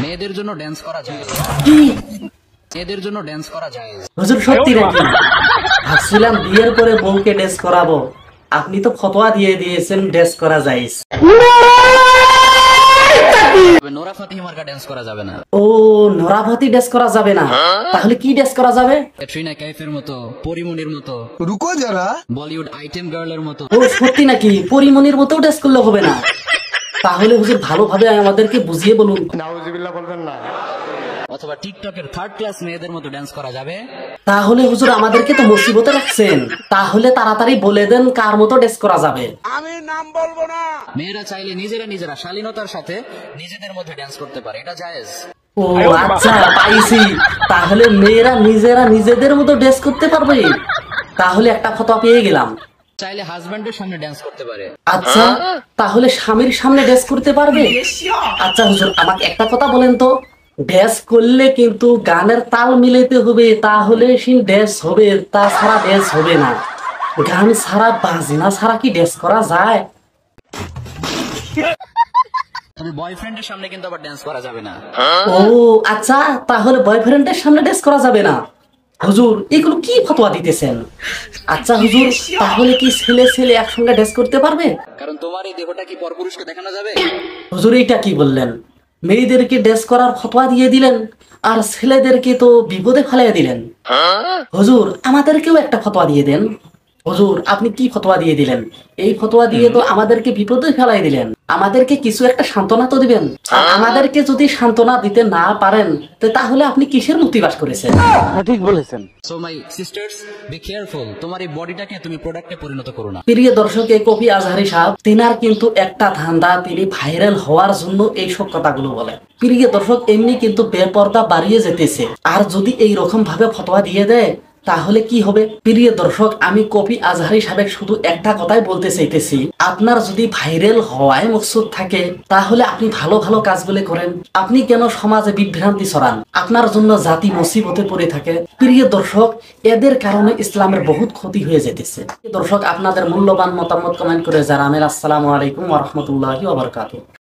মেয়েদের জন্য ড্যান্স করা যায়, কি মেয়েদের জন্য ড্যান্স করা যায়। হুজুর সত্যি নাকি? ভাবছিলাম বিয়ের পরে বউকে ড্যান্স করাবো, আপনি তো ফতোয়া দিয়ে দিয়েছেন ড্যান্স করা যায়। নোরা ফাতিহি মার্কা ড্যান্স করা যাবে না। ও, নোরাভাতি ড্যান্স করা যাবে না, তাহলে কি ড্যান্স করা যাবে? ক্যাটরিনা কাইফের মতো, পরিমনির মতো, रुको जरा, বলিউড আইটেম গার্লের মতো। ও সত্যি নাকি? পরিমনির মতো ড্যান্স করলে হবে না? তাহলে হুজুর ভালোভাবে আমাদেরকে বুঝিয়ে বলুন। नाउजुबिल्लाह बोलবেন না। অথবা টিকটকের থার্ড ক্লাস মেয়েদের মতো ড্যান্স করা যাবে। তাহলে হুজুর আমাদেরকে তো মুসিবতে রাখছেন, তাহলে তাড়াতাড়ি বলে দেন কার মতো ড্যান্স করা যাবে। মেয়েরা চাইলে নিজেরা শালীনতার সাথে নিজেদের মধ্যে ড্যান্স করতে পারে, এটা জায়েজ। ও আচ্ছা, পাইছি। তাহলে মেয়েরা নিজেদের মতো ড্যান্স করতে পারবে, তাহলে একটা ফতোয়া পেয়ে গেলাম। চাইলে হাজবেন্ডের সামনে ড্যান্স করতে পারে। আচ্ছা, তাহলে স্বামীর সামনে ড্যান্স করতে পারবে? আচ্ছা হুজুর, আমাকে একটা কথা বলেন তো, ড্যান্স করলে কিন্তু গানের তাল মিলাতে হবে, তাহলে সেই ড্যান্স হবে, তাছাড়া ড্যান্স হবে না। গান ছাড়া বাজনা ছাড়া কি ড্যান্স করা যায়? তবে বয়ফ্রেন্ডের সামনে কিন্তু আবার ড্যান্স করা যাবে না। ও আচ্ছা, তাহলে বয়ফ্রেন্ডের সামনে ড্যান্স করা যাবে না? হুজুর এগুলো কি ফতোয়া দিতেছেন? আচ্ছা হুজুর, তাহলে কি ছেলে একসঙ্গে ড্যান্স করতে পারবে? কারণ তোমার এই দেহটা কি পরপুরুষকে দেখানো যাবে? হুজুর এটা কি বললেন? মেয়েদেরকে ড্যান্স করার ফতোয়া দিয়ে দিলেন, আর ছেলেদেরকে তো বিপদে ফেলাই দিলেন। হুজুর আমাদেরকেও একটা ফতোয়া দিয়ে দেন। হুজুর আপনি কি ফতোয়া দিয়ে দিলেন? এই ফতোয়া দিয়ে তো আমাদেরকে বিপদে ফেলাই দিলেন। আমাদেরকে কিছু একটা সান্ত্বনা তো দিবেন। আর আমাদেরকে যদি সান্ত্বনা দিতে না পারেন, তাহলে আপনি কিসের মুক্তিবাস করেছেন? ঠিক বলেছেন। So my sisters, be careful. তোমার এই বডিটাকে তুমি প্রোডাক্টে পরিণত করো না। প্রিয় দর্শক, এই কবি আজহারী সাহেব, তিনার কিন্তু একটা ধান্দা, তিনি ভাইরাল হওয়ার জন্য এই সব কথাগুলো বলেন। প্রিয় দর্শক, এমনি কিন্তু বেপরদা বাড়িয়ে যেতেছে, আর যদি এই রকম ভাবে ফতোয়া দিয়ে দেয় তাহলে কি হবে? প্রিয় দর্শক, আমি কবি আজহারী সাহেব শুধু একটা কথাই বলতে চাইতেছি, আপনার যদি ভাইরাল হওয়ায় মকসুদ থাকে তাহলে আপনি ভালো ভালো কাজগুলো করেন। আপনি কেন সমাজে বিভ্রান্তি ছড়ান? আপনার জন্য জাতি মুসিবতে পড়ে থাকে। প্রিয় দর্শক, এদের কারণে ইসলামের বহুত ক্ষতি হয়ে যেতেছে। দর্শক, আপনাদের মূল্যবান মতামত কমেন্ট করে জানাবেন। আসসালামু আলাইকুম ওয়া রাহমাতুল্লাহি ওয়া বারাকাতুহু।